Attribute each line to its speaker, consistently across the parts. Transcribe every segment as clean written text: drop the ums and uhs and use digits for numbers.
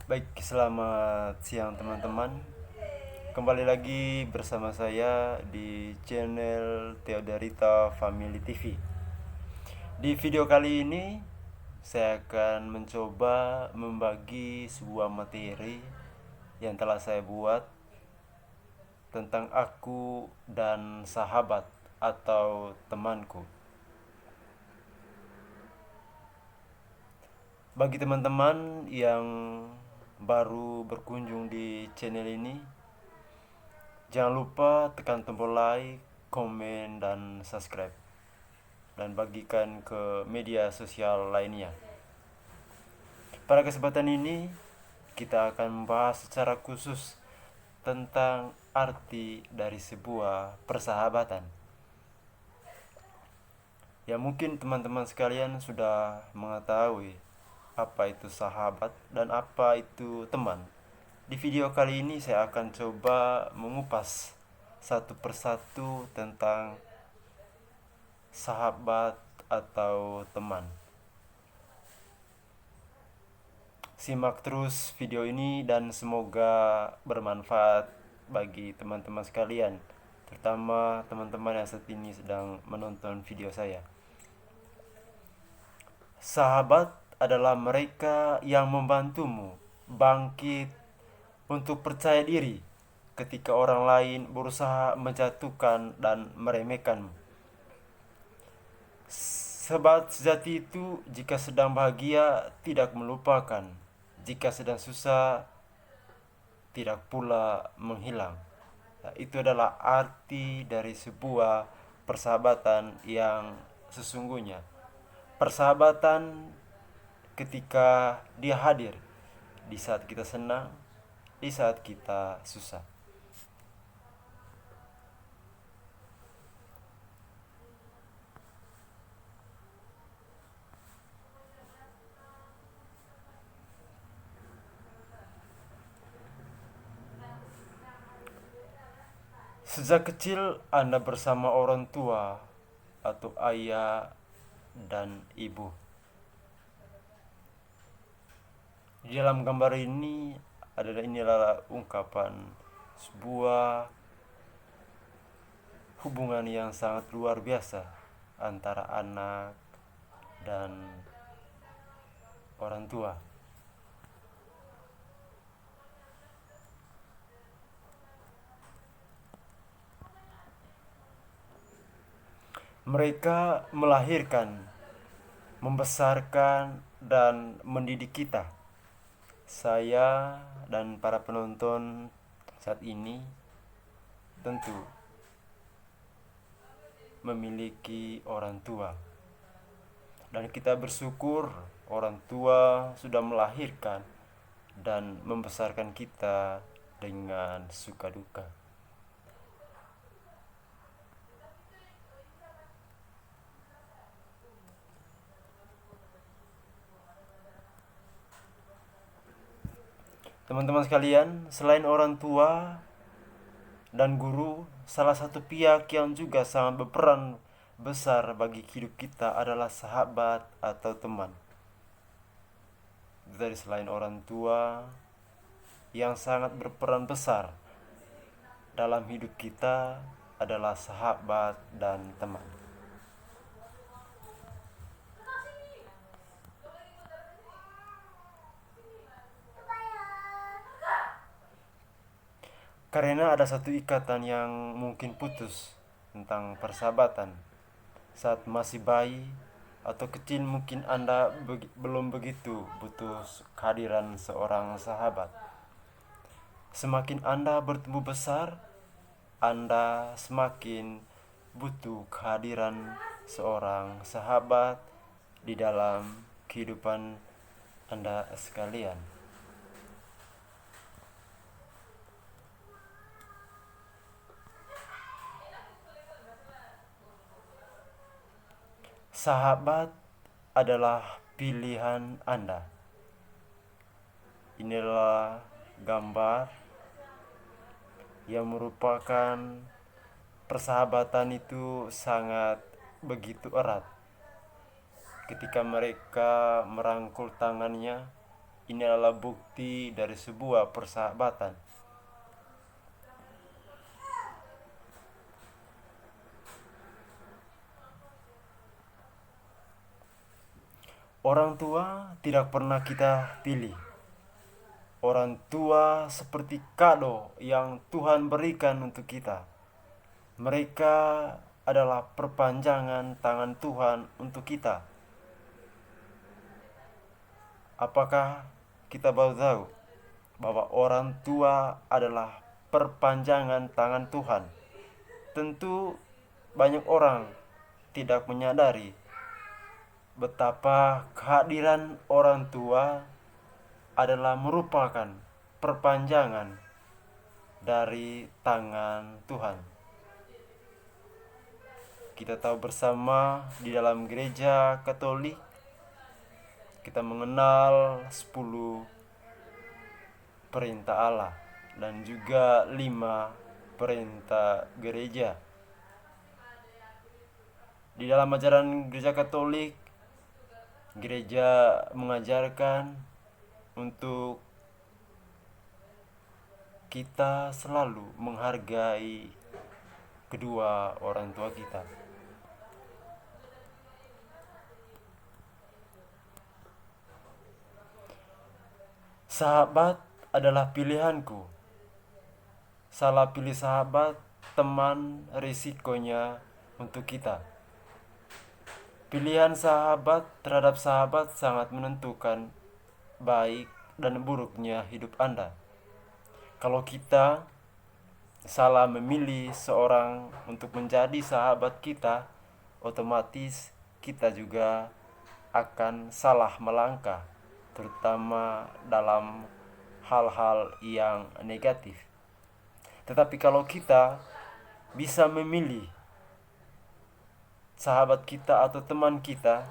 Speaker 1: Baik, selamat siang teman-teman. Kembali lagi bersama saya di channel Theodorita Family TV. Di video kali ini saya akan mencoba membagi sebuah materi yang telah saya buat tentang aku dan sahabat atau temanku. Bagi teman-teman yang baru berkunjung di channel ini, jangan lupa tekan tombol like, komen, dan subscribe, dan bagikan ke media sosial lainnya. Pada kesempatan ini, kita akan membahas secara khusus tentang arti dari sebuah persahabatan. Ya, mungkin teman-teman sekalian sudah mengetahui apa itu sahabat dan apa itu teman. Di video kali ini saya akan coba mengupas satu persatu tentang sahabat atau teman. Simak terus video ini dan semoga bermanfaat bagi teman-teman sekalian, terutama teman-teman yang saat ini sedang menonton video saya. Sahabat adalah mereka yang membantumu bangkit untuk percaya diri ketika orang lain berusaha menjatuhkan dan meremehkanmu. Sahabat sejati itu jika sedang bahagia tidak melupakan, jika sedang susah tidak pula menghilang. Nah, itu adalah arti dari sebuah persahabatan yang sesungguhnya. Persahabatan ketika dia hadir di saat kita senang, di saat kita susah. Sejak kecil Anda bersama orang tua atau ayah dan ibu. Di dalam gambar ini inilah ungkapan sebuah hubungan yang sangat luar biasa antara anak dan orang tua. Mereka melahirkan, membesarkan, dan mendidik kita. Saya dan para penonton saat ini tentu memiliki orang tua. Dan kita bersyukur orang tua sudah melahirkan dan membesarkan kita dengan suka duka. Teman-teman sekalian, selain orang tua dan guru, salah satu pihak yang juga sangat berperan besar bagi hidup kita adalah sahabat atau teman. Dari selain orang tua yang sangat berperan besar dalam hidup kita adalah sahabat dan teman. Karena ada satu ikatan yang mungkin putus tentang persahabatan. Saat masih bayi atau kecil mungkin Anda belum begitu butuh kehadiran seorang sahabat. Semakin Anda bertumbuh besar, Anda semakin butuh kehadiran seorang sahabat di dalam kehidupan Anda sekalian. Sahabat adalah pilihan Anda. Inilah gambar yang merupakan persahabatan itu sangat begitu erat. Ketika mereka merangkul tangannya Ini adalah bukti dari sebuah persahabatan. Orang tua tidak pernah kita pilih. Orang tua seperti kado yang Tuhan berikan untuk kita. Mereka adalah perpanjangan tangan Tuhan untuk kita. Apakah kita baru tahu bahwa orang tua adalah perpanjangan tangan Tuhan? Tentu banyak orang tidak menyadari betapa kehadiran orang tua adalah merupakan perpanjangan dari tangan Tuhan. Kita tahu bersama di dalam gereja Katolik kita mengenal 10 perintah Allah dan juga 5 perintah gereja. Di dalam ajaran gereja Katolik, gereja mengajarkan untuk kita selalu menghargai kedua orang tua kita. Sahabat adalah pilihanku. Salah pilih sahabat, teman, risikonya untuk kita. Pilihan sahabat terhadap sahabat sangat menentukan baik dan buruknya hidup Anda. Kalau kita salah memilih seorang untuk menjadi sahabat kita, otomatis kita juga akan salah melangkah, terutama dalam hal-hal yang negatif. Tetapi kalau kita bisa memilih sahabat kita atau teman kita,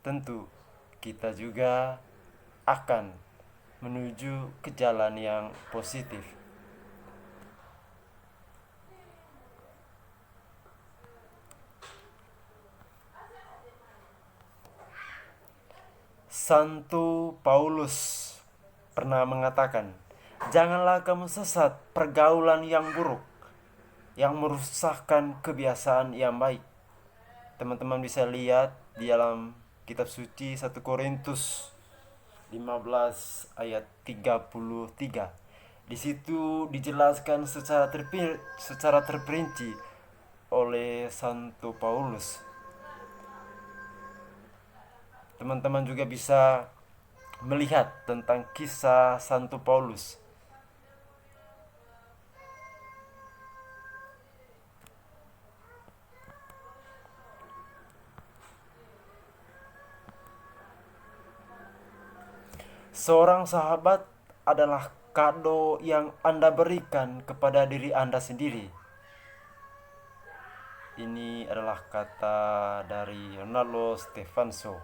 Speaker 1: tentu kita juga akan menuju ke jalan yang positif. Santo Paulus pernah mengatakan, "Janganlah kamu sesat pergaulan yang buruk yang merusakkan kebiasaan yang baik." Teman-teman bisa lihat di dalam kitab suci 1 Korintus 15 ayat 33. Di situ dijelaskan secara terperinci oleh Santo Paulus. Teman-teman juga bisa melihat tentang kisah Santo Paulus. Seorang sahabat adalah kado yang Anda berikan kepada diri Anda sendiri. Ini adalah kata dari Ronaldo Stefanso.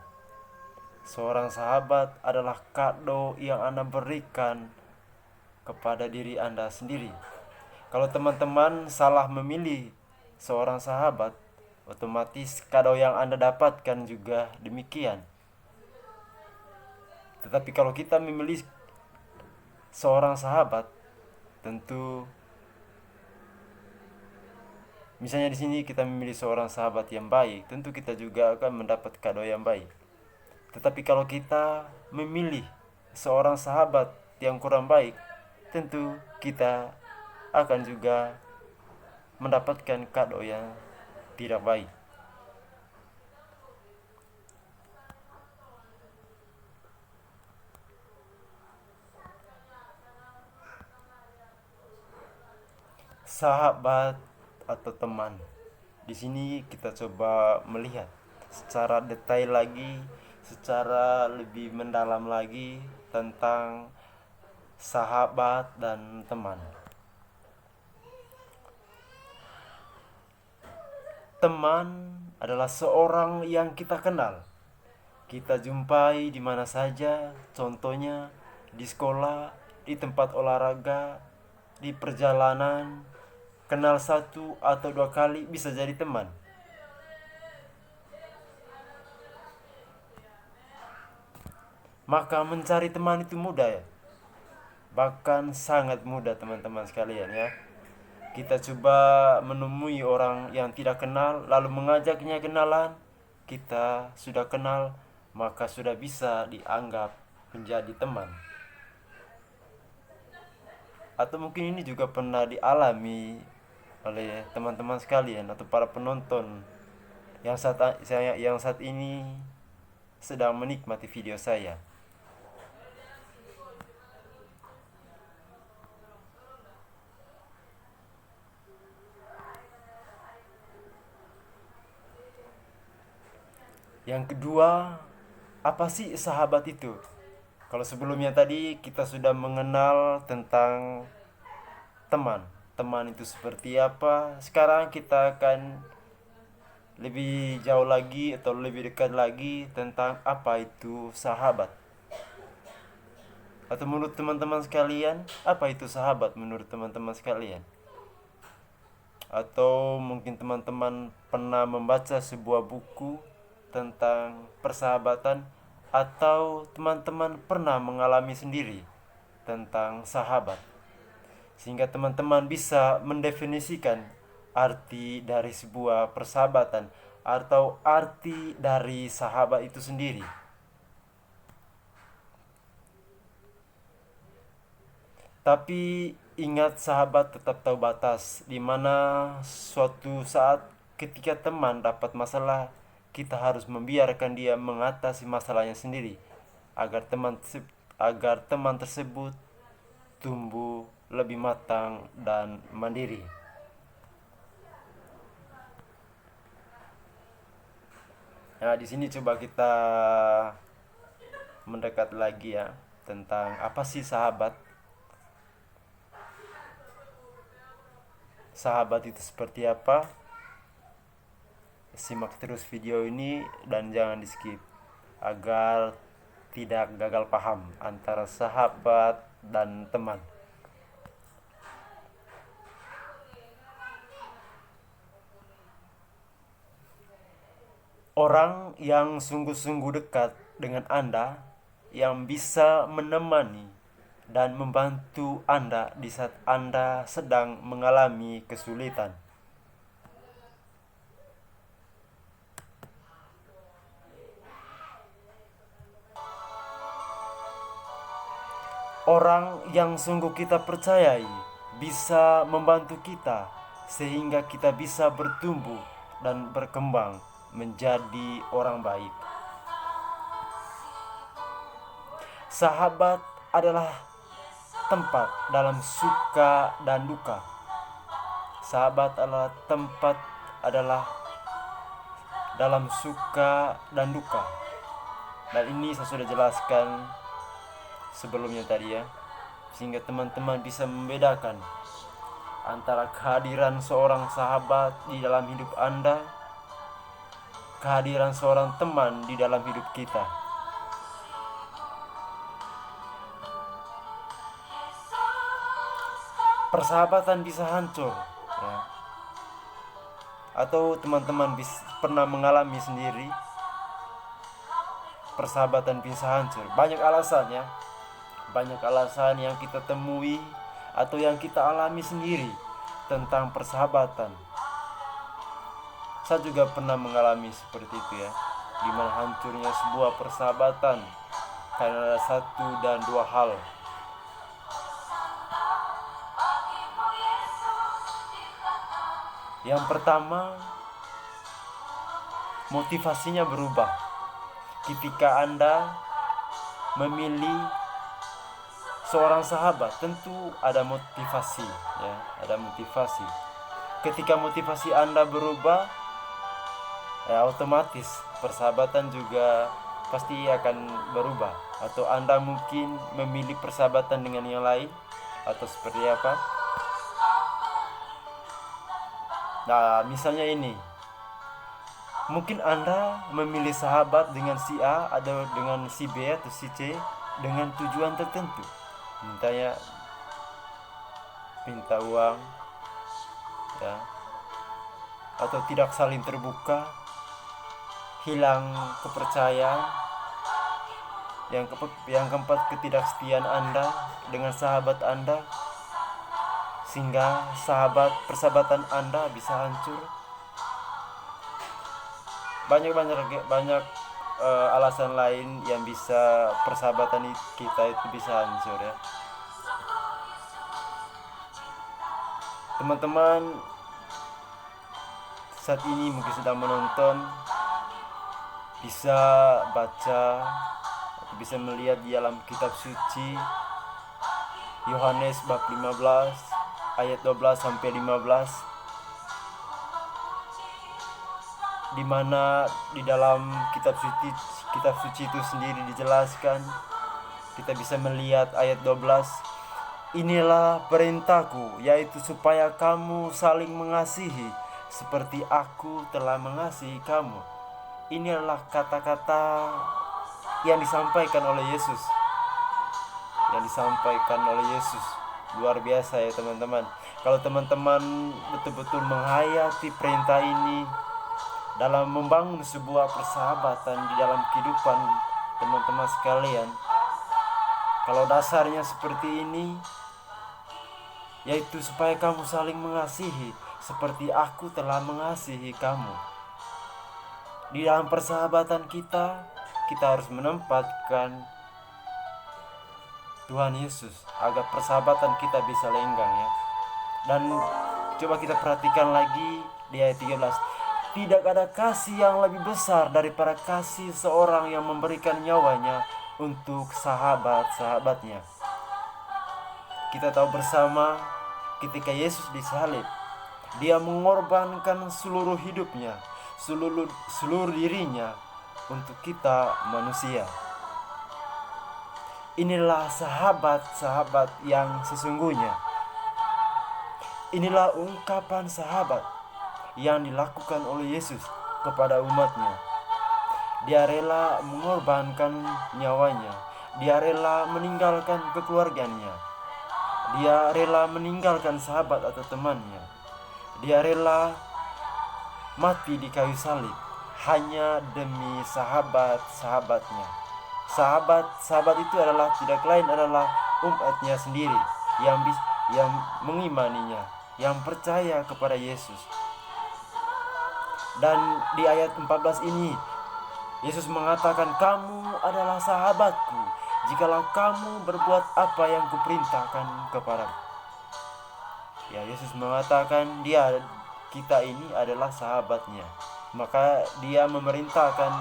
Speaker 1: Seorang sahabat adalah kado yang Anda berikan kepada diri Anda sendiri. Kalau teman-teman salah memilih seorang sahabat, otomatis kado yang Anda dapatkan juga demikian. Tetapi kalau kita memilih seorang sahabat, tentu misalnya di sini kita memilih seorang sahabat yang baik, tentu kita juga akan mendapat kado yang baik. Tetapi kalau kita memilih seorang sahabat yang kurang baik, tentu kita akan juga mendapatkan kado yang tidak baik. Sahabat atau teman. Di sini kita coba melihat secara detail lagi, secara lebih mendalam lagi tentang sahabat dan teman. Teman adalah seorang yang kita kenal. Kita jumpai di mana saja, contohnya di sekolah, di tempat olahraga, di perjalanan. Kenal 1 atau 2 kali bisa jadi teman. maka mencari teman itu mudah ya. Bahkan sangat mudah teman-teman sekalian ya. Kita coba menemui orang yang tidak kenal, lalu mengajaknya kenalan. Kita sudah kenal, maka sudah bisa dianggap menjadi teman. Atau mungkin ini juga pernah dialami oleh teman-teman sekalian atau para penonton yang saat ini sedang menikmati video saya. Yang kedua, apa sih sahabat itu? Kalau sebelumnya tadi kita sudah mengenal tentang teman. Teman itu seperti apa? Sekarang kita akan lebih jauh lagi atau lebih dekat lagi tentang apa itu sahabat. Atau menurut teman-teman sekalian, apa itu sahabat menurut teman-teman sekalian? Atau mungkin teman-teman pernah membaca sebuah buku tentang persahabatan, atau teman-teman pernah mengalami sendiri tentang sahabat, sehingga teman-teman bisa mendefinisikan arti dari sebuah persahabatan atau arti dari sahabat itu sendiri. Tapi ingat, sahabat tetap tahu batas, di mana suatu saat ketika teman dapat masalah, kita harus membiarkan dia mengatasi masalahnya sendiri agar teman tersebut tumbuh lebih matang dan mandiri. Nah, di sini coba kita mendekat lagi ya tentang apa sih sahabat. Sahabat itu seperti apa? Simak terus video ini dan jangan di-skip agar tidak gagal paham antara sahabat dan teman. Orang yang sungguh-sungguh dekat dengan Anda, yang bisa menemani dan membantu Anda di saat Anda sedang mengalami kesulitan. Orang yang sungguh kita percayai bisa membantu kita sehingga kita bisa bertumbuh dan berkembang menjadi orang baik. Sahabat adalah tempat dalam suka dan duka. Sahabat adalah tempat dalam suka dan duka. Dan ini saya sudah jelaskan sebelumnya tadi ya, sehingga teman-teman bisa membedakan antara kehadiran seorang sahabat di dalam hidup Anda, kehadiran seorang teman di dalam hidup kita. Persahabatan bisa hancur ya. Atau teman-teman pernah mengalami sendiri persahabatan bisa hancur. Banyak alasannya, banyak alasan yang kita temui atau yang kita alami sendiri tentang persahabatan. Saya juga pernah mengalami seperti itu ya, gimana hancurnya sebuah persahabatan karena satu dan dua hal. Yang pertama, motivasinya berubah. Ketika Anda memilih seorang sahabat, tentu ada motivasi ya, ada motivasi. Ketika motivasi Anda berubah, ya otomatis persahabatan juga pasti akan berubah. Atau Anda mungkin memilih persahabatan dengan yang lain, atau seperti apa. Nah, misalnya ini, mungkin Anda memilih sahabat dengan si A atau dengan si B atau si C dengan tujuan tertentu. Minta uang ya, atau tidak saling terbuka, hilang kepercayaan, Yang keempat, ketidaksetiaan Anda dengan sahabat Anda, sehingga persahabatan Anda bisa hancur. Banyak alasan lain yang bisa persahabatan kita itu bisa hancur ya. Teman-teman saat ini mungkin sedang menonton, bisa baca, bisa melihat di dalam kitab suci Yohanes bab 15 ayat 12 sampai 15, di mana di dalam kitab suci itu sendiri dijelaskan. Kita bisa melihat ayat 12, inilah perintahku, yaitu supaya kamu saling mengasihi seperti aku telah mengasihi kamu. Ini adalah kata-kata yang disampaikan oleh Yesus. Luar biasa ya teman-teman. Kalau teman-teman betul-betul menghayati perintah ini dalam membangun sebuah persahabatan di dalam kehidupan teman-teman sekalian, kalau dasarnya seperti ini, yaitu supaya kamu saling mengasihi seperti aku telah mengasihi kamu. Di dalam persahabatan kita harus menempatkan Tuhan Yesus agar persahabatan kita bisa lenggang ya. Dan coba kita perhatikan lagi di ayat 13. Tidak ada kasih yang lebih besar daripada kasih seorang yang memberikan nyawanya untuk sahabat-sahabatnya. Kita tahu bersama ketika Yesus disalib, dia mengorbankan seluruh hidupnya, seluruh dirinya untuk kita manusia. Inilah sahabat-sahabat yang sesungguhnya. Inilah ungkapan sahabat yang dilakukan oleh Yesus kepada umatnya. Dia rela mengorbankan nyawanya. Dia rela meninggalkan keluarganya. Dia rela meninggalkan sahabat atau temannya. Dia rela mati di kayu salib hanya demi sahabat-sahabatnya. Sahabat itu adalah tidak lain adalah umatnya sendiri yang mengimaninya, yang percaya kepada Yesus. Dan di ayat 14 ini Yesus mengatakan, kamu adalah sahabatku jikalau kamu berbuat apa yang kuperintahkan kepadamu. Ya, Yesus mengatakan kita ini adalah sahabatnya. Maka dia memerintahkan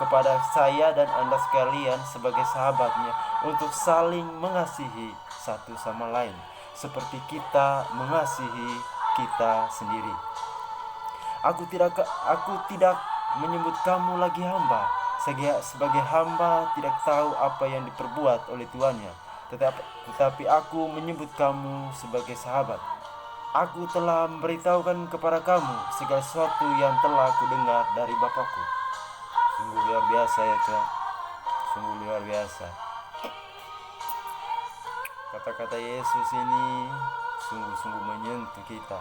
Speaker 1: kepada saya dan Anda sekalian sebagai sahabatnya untuk saling mengasihi satu sama lain seperti kita mengasihi kita sendiri. Aku tidak menyebut kamu lagi hamba, sebagai hamba tidak tahu apa yang diperbuat oleh tuannya, tetapi aku menyebut kamu sebagai sahabat. Aku telah memberitahukan kepada kamu segala sesuatu yang telah kudengar dari Bapakku. Sungguh luar biasa ya Tuhan. Sungguh luar biasa. Kata-kata Yesus ini sungguh-sungguh menyentuh kita.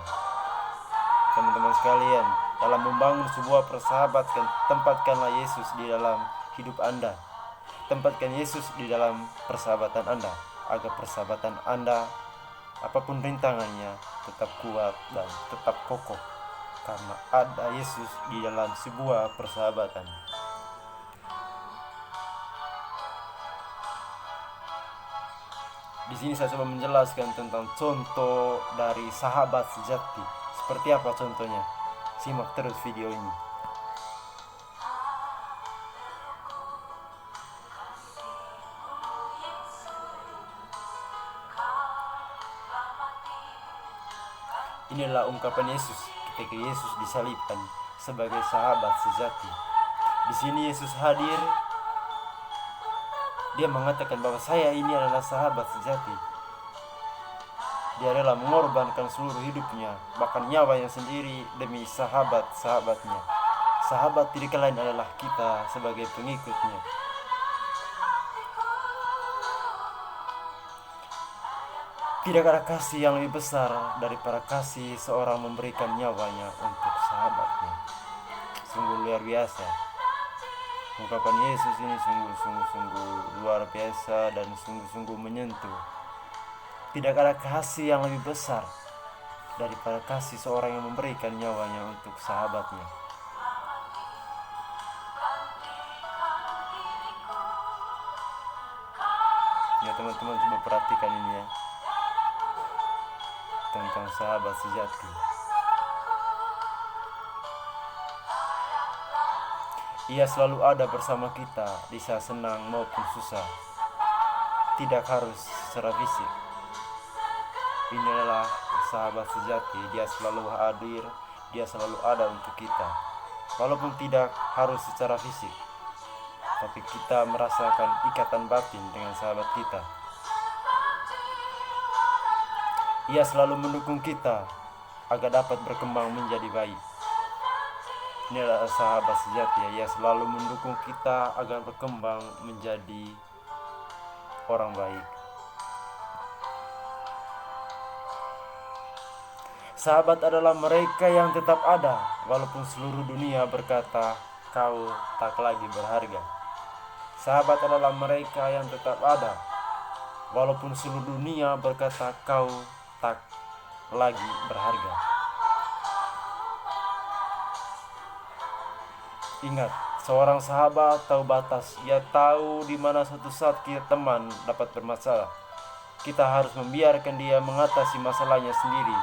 Speaker 1: Teman-teman sekalian, dalam membangun sebuah persahabatan, tempatkanlah Yesus di dalam hidup Anda. Tempatkan Yesus di dalam persahabatan Anda, agar persahabatan Anda, apapun rintangannya, tetap kuat dan tetap kokoh, karena ada Yesus di dalam sebuah persahabatan. Di sini saya coba menjelaskan tentang contoh dari sahabat sejati. Seperti apa contohnya? Simak terus video ini. Inilah ungkapan Yesus ketika Yesus disalibkan sebagai sahabat sejati. Di sini Yesus hadir. Dia mengatakan bahwa saya ini adalah sahabat sejati. Dia rela mengorbankan seluruh hidupnya, bahkan nyawanya sendiri demi sahabat-sahabatnya. Sahabat tidak lain adalah kita sebagai pengikutnya. Tidak ada kasih yang lebih besar daripada kasih seorang memberikan nyawanya untuk sahabatnya. Sungguh luar biasa. Ungkapan Yesus ini sungguh luar biasa dan sungguh menyentuh. Tidak ada kasih yang lebih besar daripada kasih seorang yang memberikan nyawanya untuk sahabatnya. Ya teman-teman, coba perhatikan ini ya, tentang sahabat sejati. Ia selalu ada bersama kita di saat senang maupun susah. Tidak harus secara fisik. Ini adalah sahabat sejati. Dia selalu hadir, dia selalu ada untuk kita. Walaupun tidak harus secara fisik, tapi kita merasakan ikatan batin dengan sahabat kita. Ia selalu mendukung kita agar dapat berkembang menjadi baik. Ini adalah sahabat sejati ya. Ia selalu mendukung kita agar berkembang menjadi orang baik. Sahabat adalah mereka yang tetap ada walaupun seluruh dunia berkata kau tak lagi berharga. Sahabat adalah mereka yang tetap ada walaupun seluruh dunia berkata kau tak lagi berharga. Ingat, seorang sahabat tahu batas. Ia tahu di mana suatu saat kita teman dapat bermasalah. Kita harus membiarkan dia mengatasi masalahnya sendiri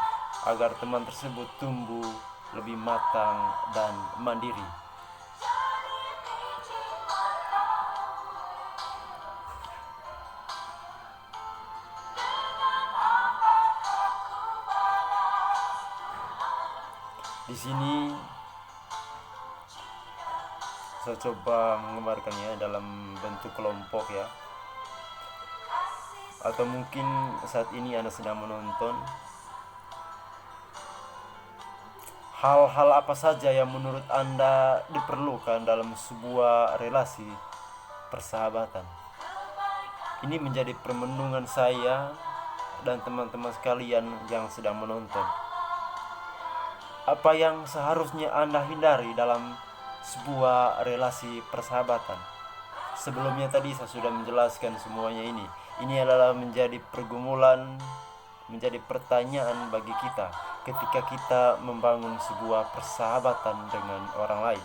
Speaker 1: agar teman tersebut tumbuh lebih matang dan mandiri. Di sini saya coba menggambarkannya dalam bentuk kelompok ya. Atau mungkin saat ini Anda sedang menonton. Hal-hal apa saja yang menurut Anda diperlukan dalam sebuah relasi persahabatan? Ini menjadi permenungan saya dan teman-teman sekalian yang sedang menonton. Apa yang seharusnya Anda hindari dalam sebuah relasi persahabatan? Sebelumnya tadi saya sudah menjelaskan semuanya ini. Ini adalah menjadi pergumulan, menjadi pertanyaan bagi kita ketika kita membangun sebuah persahabatan dengan orang lain.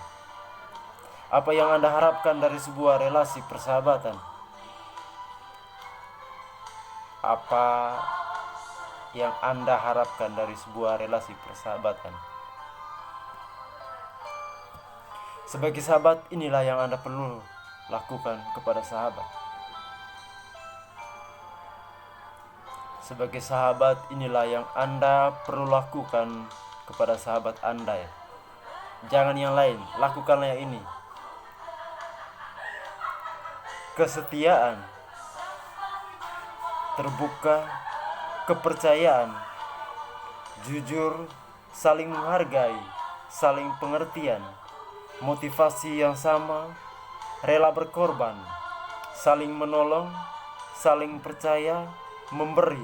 Speaker 1: Apa yang Anda harapkan dari sebuah relasi persahabatan? Apa yang Anda harapkan dari sebuah relasi persahabatan? Sebagai sahabat, inilah yang Anda perlu lakukan kepada sahabat. Sebagai sahabat, inilah yang Anda perlu lakukan kepada sahabat Anda ya. Jangan yang lain, lakukanlah yang ini. Kesetiaan, terbuka, kepercayaan, jujur, saling menghargai, saling pengertian, motivasi yang sama, rela berkorban, saling menolong, saling percaya, memberi,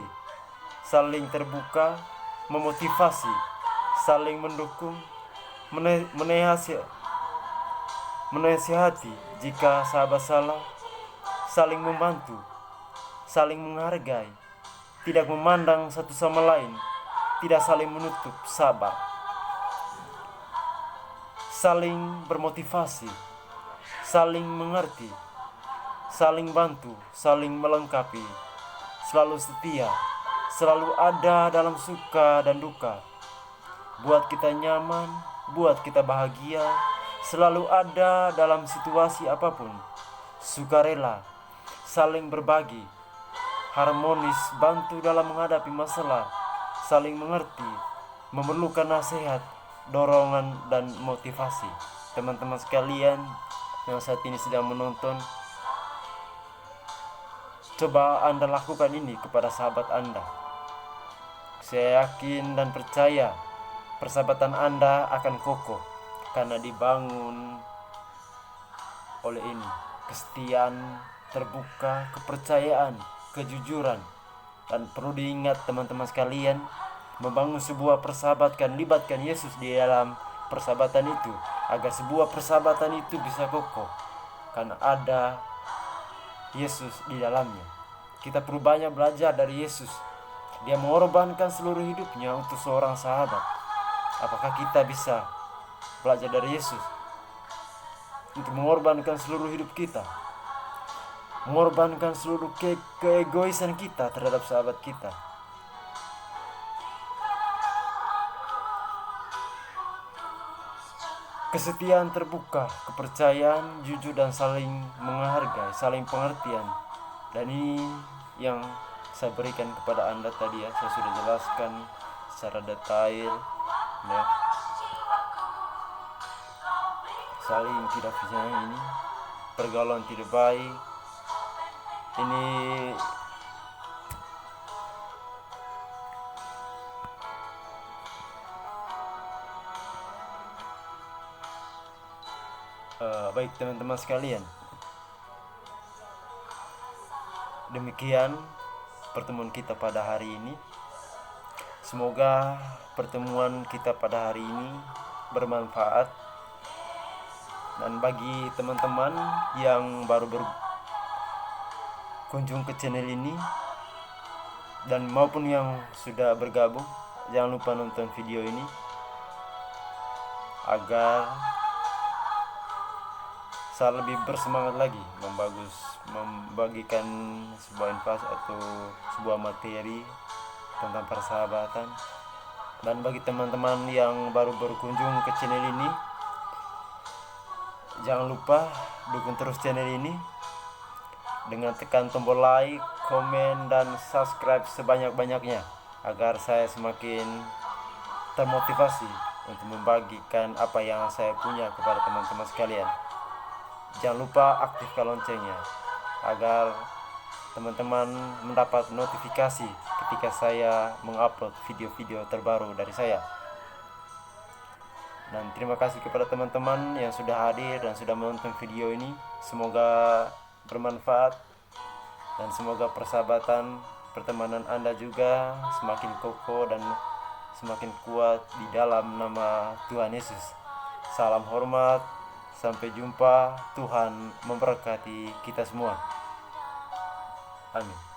Speaker 1: saling terbuka, memotivasi, saling mendukung, menasihati jika sahabat salah, saling membantu, saling menghargai, tidak memandang satu sama lain, tidak saling menutup, sabar, saling bermotivasi, saling mengerti, saling bantu, saling melengkapi, selalu setia, selalu ada dalam suka dan duka, buat kita nyaman, buat kita bahagia, selalu ada dalam situasi apapun, sukarela, saling berbagi, harmonis, bantu dalam menghadapi masalah, saling mengerti, memerlukan nasihat, dorongan dan motivasi. Teman-teman sekalian yang saat ini sedang menonton, coba Anda lakukan ini kepada sahabat Anda. Saya yakin dan percaya persahabatan Anda akan kokoh karena dibangun oleh ini: kesetiaan, terbuka, kepercayaan, kejujuran. Dan perlu diingat teman-teman sekalian, membangun sebuah persahabatan, libatkan Yesus di dalam persahabatan itu agar sebuah persahabatan itu bisa kokoh. karena ada Yesus di dalamnya. Kita perlu banyak belajar dari Yesus. Dia mengorbankan seluruh hidupnya untuk seorang sahabat. Apakah kita bisa belajar dari Yesus untuk mengorbankan seluruh hidup kita, mengorbankan seluruh keegoisan kita terhadap sahabat kita? Kesetiaan terbuka, kepercayaan, jujur, dan saling menghargai, saling pengertian. Dan ini yang saya berikan kepada Anda tadi ya. Saya sudah jelaskan secara detail ya. Saling tidak bisa ini, pergaulan tidak baik. Ini baik teman-teman sekalian, demikian pertemuan kita pada hari ini. Semoga pertemuan kita pada hari ini bermanfaat. Dan bagi teman-teman yang baru berkunjung ke channel ini dan maupun yang sudah bergabung, jangan lupa nonton video ini agar saya lebih bersemangat lagi membagikan sebuah informasi atau sebuah materi tentang persahabatan. Dan bagi teman-teman yang baru berkunjung ke channel ini, jangan lupa dukung terus channel ini dengan tekan tombol like, komen, dan subscribe sebanyak-banyaknya agar saya semakin termotivasi untuk membagikan apa yang saya punya kepada teman-teman sekalian. Jangan lupa aktifkan loncengnya agar teman-teman mendapat notifikasi ketika saya mengupload video-video terbaru dari saya. Dan terima kasih kepada teman-teman yang sudah hadir dan sudah menonton video ini. Semoga bermanfaat dan semoga persahabatan pertemanan Anda juga semakin kokoh dan semakin kuat di dalam nama Tuhan Yesus. Salam hormat, sampai jumpa. Tuhan memberkati kita semua. Amin.